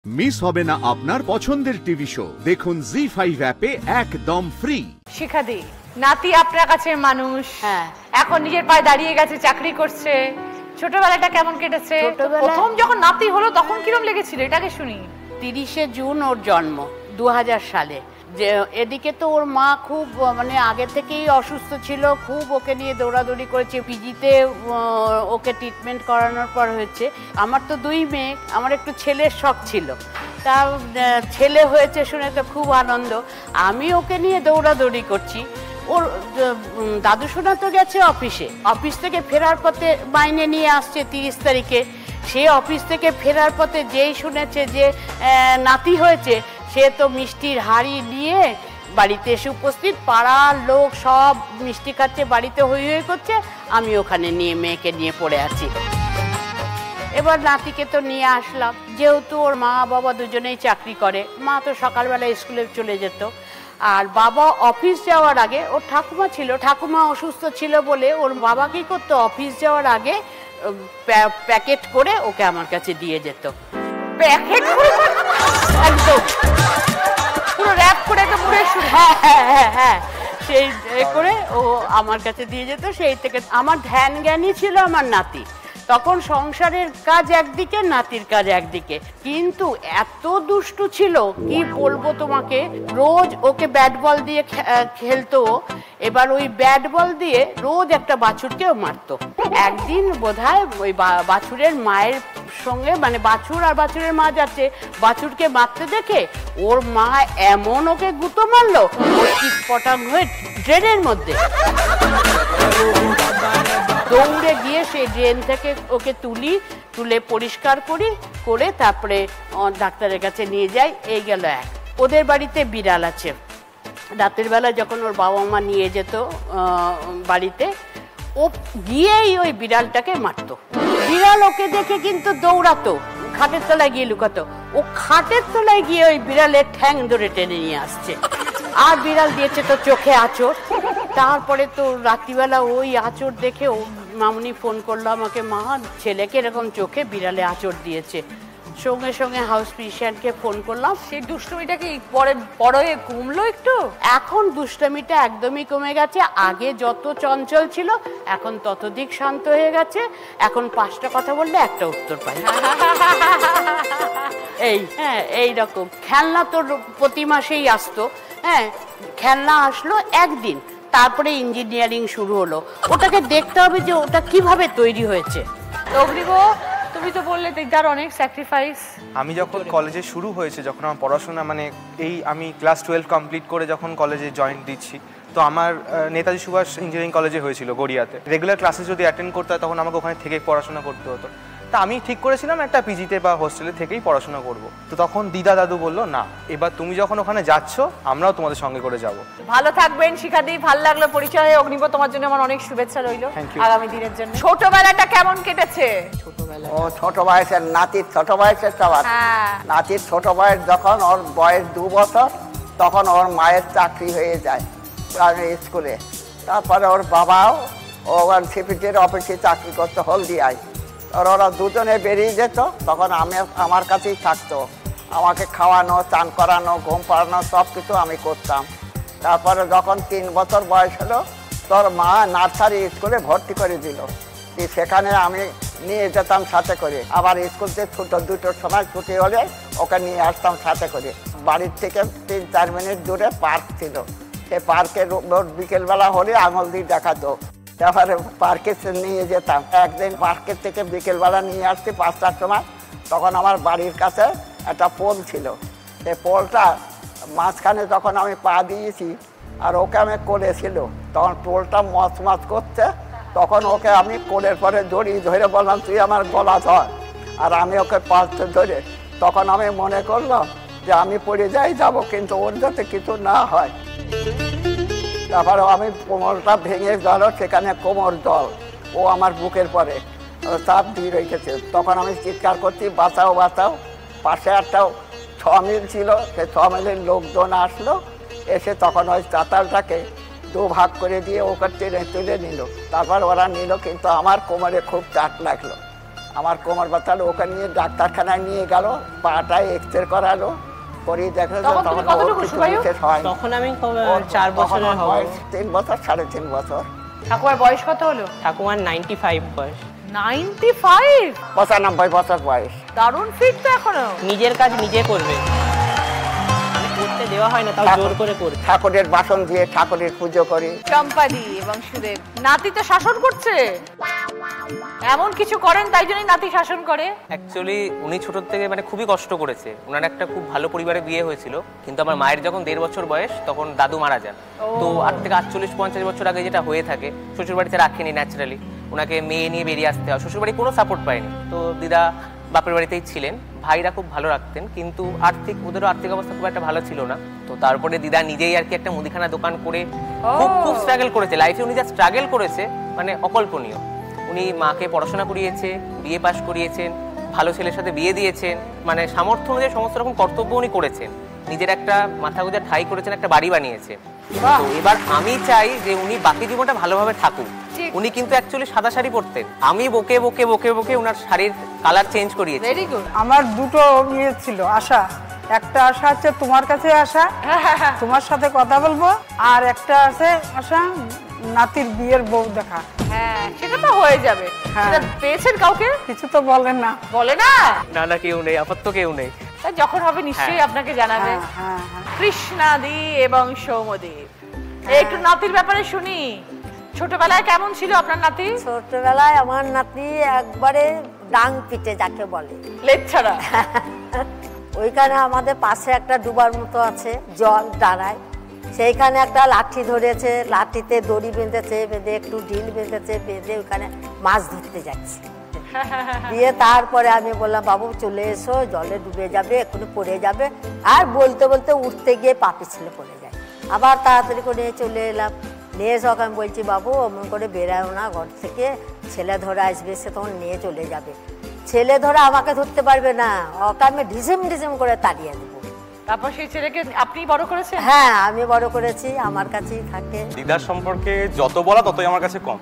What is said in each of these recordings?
Miss হবে না আপনার পছন্দের টিভি শো, দেখুন জি5 অ্যাপে একদম ফ্রি। শিখাদি নাতি আপনার কাছে মানুষ, এখন নিজের পায়ে দাঁড়িয়ে গেছে, চাকরি করছে। ছোটবেলাটা কেমন কেটেছে? প্রথম যখন নাতি হলো তখন কিরকম লেগেছিল এটাকে শুনি। 30শে জুন ওর জন্ম 2000 সালে। যে এদিকে তো ওর মা খুব মানে আগে থেকেই অসুস্থ ছিল, খুব ওকে নিয়ে দৌড়াদৌড়ি করেছে। পিজিতে ওকে ট্রিটমেন্ট করানোর পর হয়েছে। আমার তো 2 মেয়ে, আমার একটু ছেলের শখ ছিল। তা ছেলে হয়েছে শুনে তো খুব আনন্দ। আমি ওকে নিয়ে দৌড়াদৌড়ি করছি। ওর দাদু সোনা তো গেছে অফিসে, অফিস থেকে ফেরার পথে মাইনে নিয়ে আসছে 30 তারিখে। সে অফিস থেকে ফেরার পথে যেই শুনেছে যে নাতি হয়েছে, সে তো মিষ্টির হাড়ি নিয়ে বাড়িতে এসে উপস্থিত। পাড়ার লোক সব মিষ্টি খাচ্ছে, বাড়িতে হই হই করছে। আমি ওখানে নিয়ে মেয়েকে নিয়ে পড়ে আছি। এবার নাতিকে তো নিয়ে আসলাম। যেহেতু ওর মা বাবা দুজনেই চাকরি করে, মা তো সকালবেলা স্কুলে চলে যেত, আর বাবা অফিস যাওয়ার আগে ওর ঠাকুমা ছিল। ঠাকুমা অসুস্থ ছিল বলে ওর বাবা কি করতো, অফিস যাওয়ার আগে প্যাকেট করে ওকে আমার কাছে দিয়ে যেত। প্যাকেট করে একদম পুরো র‍্যাপ করে একটা মুড়ে শুরু। হ্যাঁ সেই করে ও আমার কাছে দিয়ে যেত। সেই থেকে আমার ধ্যান জ্ঞানী ছিল আমার নাতি। তখন সংসারের কাজ একদিকে, নাতির কাজ একদিকে, কিন্তু এত দুষ্টু ছিল কি বলবো তোমাকে। রোজ ওকে ব্যাট বল দিয়ে খেলতো। এবার ওই ব্যাট বল দিয়ে রোজ একটা বাছুরকেও মারতো। একদিন বোধহয় ওই বাছুরের মায়ের সঙ্গে, মানে বাছুর আর বাছুরের মা যাচ্ছে, বাছুরকে মারতে দেখে ওর মা এমন ওকে গুঁতো মারলো, ওই চিৎপটাং হয়ে ড্রেনের মধ্যে। দৌড়ে গিয়ে সেই ড্রেন থেকে ওকে তুলে পরিষ্কার করে তারপরে ডাক্তারের কাছে নিয়ে যাই। এই গেল এক। ওদের বাড়িতে বিড়াল আছে। রাতের বেলা যখন ওর বাবা মা নিয়ে যেত বাড়িতে, ও গিয়েই ওই বিড়ালটাকে মারতো। বিড়াল ওকে দেখে কিন্তু দৌড়াতো, খাটের তলায় গিয়ে লুকাতো। ও খাটের তলায় গিয়ে ওই বিড়ালের ঠ্যাং ধরে টেনে নিয়ে আসছে। আর বিড়াল দিয়েছে তো চোখে আঁচড়। তারপরে তো রাত্রিবেলা ওই আঁচড় দেখে ও মামুনি ফোন করলো আমাকে, মা ছেলেকে এরকম চোখে বিড়ালে আঁচড় দিয়েছে। সঙ্গে সঙ্গে হাউস ফিজিশিয়ানকে ফোন করলাম। সেই দুষ্টুমিটা কি পরে কমলো একটু? এখন দুষ্টমিটা একদমই কমে গেছে। আগে যত চঞ্চল ছিল এখন ততোধিক শান্ত হয়ে গেছে। এখন 5টা কথা বললে একটা উত্তর পাই। এই রকম। খেলনা তো প্রতি মাসেই আসতো। খেলনা আসলো একদিন, তারপরে ইঞ্জিনিয়ারিং শুরু হলো। ওটাকে দেখতে হবে যে ওটা কিভাবে তৈরি হয়েছে। অগ্নিব, তুমি তো বললে তার অনেক স্যাক্রিফাইস। আমি যখন কলেজে শুরু হয়েছে, যখন আমার পড়াশোনা মানে আমি ক্লাস 12 কমপ্লিট করে যখন কলেজে জয়েন দিচ্ছি, তো আমার নেতাজি সুভাষ ইঞ্জিনিয়ারিং কলেজে হয়েছিল গড়িয়াতে। রেগুলার ক্লাসে যদি অ্যাটেন্ড করতে হয় তখন আমাকে ওখানে থেকে পড়াশোনা করতে হতো। তা আমি ঠিক করেছিলাম একটা পিজিতে বা হোস্টেলে থেকেই পড়াশোনা করব। তো তখন দিদা দাদু বললো, না, এবার তুমি যখন ওখানে যাচ্ছ আমরাও তোমাদের সঙ্গে করে যাব। ভালো থাকবেন শিখাদি, ভালো লাগলো পরিচয়। অগ্নিব, তোমার জন্য আমার অনেক শুভেচ্ছা রইল আগামী দিনের জন্য। ছোটবেলাটা কেমন কেটেছে? ও ছোট বয়সের নাতির, ছোট বয়সের সবার নাতির ছোট বয়স, যখন ওর বয়স 2 বছর, তখন ওর মায়ের চাকরি হয়ে যায় প্রাইমারি স্কুলে। তারপরে ওর বাবাও সিপিটির অফিসে চাকরি করতো হলদিয়ায়। ওরা দুজনে বেরিয়ে যেত, তখন আমার কাছেই থাকতো। আমাকে খাওয়ানো, চান করানো, ঘুম পাড়ানো সব কিছু আমি করতাম। তারপরে যখন 3 বছর বয়স হলো, তোর মা নার্সারি স্কুলে ভর্তি করে দিল। সেখানে আমি নিয়ে যেতাম সাথে করে। আবার স্কুল থেকে 2টোর সময় ছুটি হলে ওকে নিয়ে আসতাম সাথে করে। বাড়ির থেকে 3-4 মিনিট দূরে পার্ক ছিল। সেই পার্কে বিকেলবেলা হলে আঙুল দিয়ে দেখাতো। তারপরে পার্কে নিয়ে যেতাম। একদিন পার্কের থেকে বিকেলবেলা নিয়ে আসছি 5টার সময়। তখন আমার বাড়ির কাছে একটা পোল ছিল। সেই পোলটা মাঝখানে যখন আমি পা দিয়েছি আর ওকে আমি কোলে ছিল, তখন পোলটা মচ করছে। তখন ওকে আমি কোলের পরে জড়িয়ে ধরে বললাম, তুই আমার গলা ধর। আর আমি ওকে পাশে ধরে, তখন আমি মনে করলাম যে আমি পড়ে যাব, কিন্তু ওর যাতে কিছু না হয়। তারপরে আমি কোমরটা ভেঙে গেল, সেখানে কোমর জল, ও আমার বুকের পরে চাপ দিয়ে রেখেছে। তখন আমি চিৎকার করছি, বাঁচাও বাঁচাও। পাশে একটা 6 মিল ছিল, সেই 6 মিলের লোকজন আসলো। এসে তখন ওই চাতালটাকে 2 ভাগ করে দিয়ে ওকে টেনে তুলে নিল। তারপর ওরা নিল, কিন্তু আমার কোমরে খুব চাপ লাগলো। আমার কোমর ব্যথালো, ওকে নিয়ে ডাক্তারখানায় নিয়ে গেল, পাটায় এক্সরে করালো, করে দেখা তখন আমি 4 বছরের হব। 3 বছর 3.5 বছর। ঠাকুমার বয়স কত হলো? ঠাকুমার 95 বয়স। 95? 95 বছর বয়স। দারুণ ফিট তো এখনো। নিজের কাজ নিজে করবে, করতে দেওয়া হয় না, তাও জোর করে করে। ঠাকুরের বাসন দিয়ে ঠাকুরের পুজো করি। চম্পাদি এবং সুদেব, নাতি তো শাসন করছে, এমন কিছু করেন তাই জন্যই নাতি শাসন করে? অ্যাকচুয়ালি উনি ছোট থেকে মানে খুবই কষ্ট করেছে। ওনার একটা খুব ভালো পরিবারে বিয়ে হয়েছিল, কিন্তু আমার মায়ের যখন 1.5 বছর বয়স তখন দাদু মারা যান। তো 8 থেকে 48-50 বছর আগে যেটা হয়ে থাকে, শ্বশুর বাড়িতে রাখেনি ন্যাচারালি, ওনাকে মেয়ে নিয়ে বেরিয়ে আসতে হয়, শ্বশুর বাড়ি কোনো সাপোর্ট পায়নি। তো দিদা বাপের বাড়িতেই ছিলেন, ভাইরা খুব ভালো রাখতেন, কিন্তু ওদেরও আর্থিক অবস্থা খুব একটা ভালো ছিল না। তো তারপরে দিদা নিজেই আর কি একটা মুদিখানা দোকান করে খুব স্ট্রাগল করেছে লাইফে। উনি যা স্ট্রাগল করেছে মানে অকল্পনীয়। উনি মাকে পড়াশোনা করিয়েছে, বিয়ে পাশ করিয়েছেন, ভালো ছেলের সাথে বিয়ে দিয়েছেন, মানে সামর্থ্য অনুযায়ী সমস্ত রকম কর্তব্য উনি করেছেন, নিজের একটা মাথা গোঁজা ঠাঁই করেছেন, একটা বাড়ি বানিয়েছে। তো এবার আমি চাই যে উনি বাকি জীবনটা ভালোভাবে থাকুক। উনি কিন্তু অ্যাকচুয়ালি সাদা শাড়ি পরতেন, আমি বকে বকে বকে বকে ওনার শাড়ির কালার চেঞ্জ করিয়েছি। Very good. আমার দুটো ইয়ে ছিল আশা, একটা আশা হচ্ছে তোমার কাছে আসা, তোমার সাথে কথা বলবো, আর একটা আছে আশা নাতির বিয়ের বউ দেখা। হ্যাঁ সেটা তো হয়ে যাবে। সেটা পেয়েছেন কাউকে? কিছু তো বলেন না। বলে না? না না, কেউ নেই, আপাতত কেউ নেই। তাই যখন হবে নিশ্চয়ই আপনাকে জানাবে। কৃষ্ণাদি এবং সৌমদি, একটু নাতির ব্যাপারে শুনি। ছোটবেলায় কেমন ছিল আপনার নাতি? ছোটবেলায় আমার নাতি একবারে ডাং পিটে যাকে বলে, লেচ্ছাড়া। ওইখানে আমাদের পাশে একটা ডুবার মতো আছে, জল দাঁড়ায়, সেইখানে একটা লাঠি ধরেছে, লাঠিতে দড়ি বেঁধেছে, বেঁধে একটু ঢিল বেঁধেছে, বেঁধে ওখানে মাছ ধরতে যাচ্ছে। দিয়ে তারপরে আমি বললাম বাবু চলে এসো, জলে ডুবে যাবে, এক্ষুনি পড়ে যাবে। আর বলতে বলতে উঠতে গিয়ে পা পিছলে পড়ে যায়। আবার তাড়াতাড়ি করে চলে এলাম, নিয়ে এসে ওকে আমি বলছি বাবু অমন করে বেরাও না ঘর থেকে, ছেলে ধরে আসবে, সে তখন নিয়ে চলে যাবে। ছেলে ধরে আমাকে ধরতে পারবে না, ওকে আমি ঢিসেম ঢিসেম করে তাড়িয়ে দেবো। তারপর সেই ছেলেকে আপনি বড় করেছেন? হ্যাঁ আমি বড় করেছি, আমার কাছেই থাকে। দিদার সম্পর্কে যত বলা ততই আমার কাছে কম,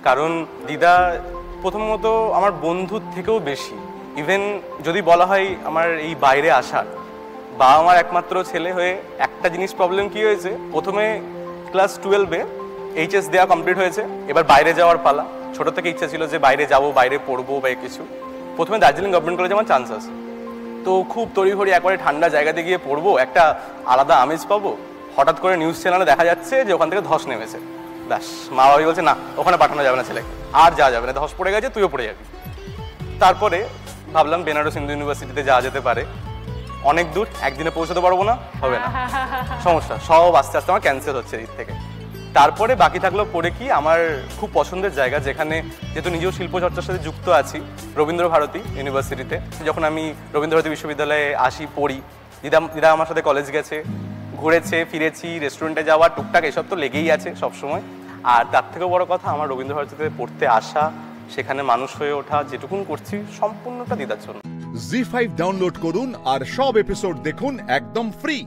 কারণ দিদা প্রথমত আমার বন্ধুর থেকেও বেশি। ইভেন যদি বলা হয় আমার এই বাইরে আসার, বাবা আমার একমাত্র ছেলে হয়ে একটা জিনিস প্রবলেম কি হয়েছে, প্রথমে ক্লাস 12-এ এইচএস দেওয়া কমপ্লিট হয়েছে, এবার বাইরে যাওয়ার পালা। ছোট থেকে ইচ্ছা ছিল যে বাইরে যাব, বাইরে পড়বো বা কিছু। প্রথমে দার্জিলিং গভর্নমেন্ট কলেজে আমার চান্স আছে, তো খুব তড়িঘড়ি একবারে ঠান্ডা জায়গাতে গিয়ে পড়বো, একটা আলাদা আমেজ পাবো। হঠাৎ করে নিউজ চ্যানেলে দেখা যাচ্ছে যে ওখান থেকে ধস নেমেছে, ব্যাস মা বাবা বলছে না ওখানে পাঠানো যাবে না ছেলেকে, আর যাওয়া যাবে না, ধস পড়ে গেছে, তুইও পড়ে যাবি। তারপরে ভাবলাম বেনারস হিন্দু ইউনিভার্সিটিতে যাওয়া যেতে পারে, অনেক দূর, একদিনে পৌঁছতে পারবো না, হবে না, সমস্যা, সব আস্তে আস্তে আমার ক্যান্সেল হচ্ছে দিক থেকে। তারপরে বাকি থাকলো পড়ে কি আমার খুব পছন্দের জায়গা, যেখানে যেহেতু নিজেও শিল্পচর্চার সাথে যুক্ত আছি, রবীন্দ্রভারতী ইউনিভার্সিটিতে। যখন আমি রবীন্দ্রভারতী বিশ্ববিদ্যালয়ে আসি, পড়ি, দিদা আমার সাথে কলেজ গেছে, ঘুরেছে, ফিরেছি, রেস্টুরেন্টে যাওয়া, টুকটাক এসব তো লেগেই আছে সবসময়। আর তার থেকেও বড় কথা, আমার রবীন্দ্রভারতীতে পড়তে আসা, সেখানে মানুষ হয়ে ওঠা, যেটুকুন করছি সম্পূর্ণটা দিদার জন্য। জি5 ডাউনলোড করুন আর সব এপিসোড দেখুন একদম ফ্রি।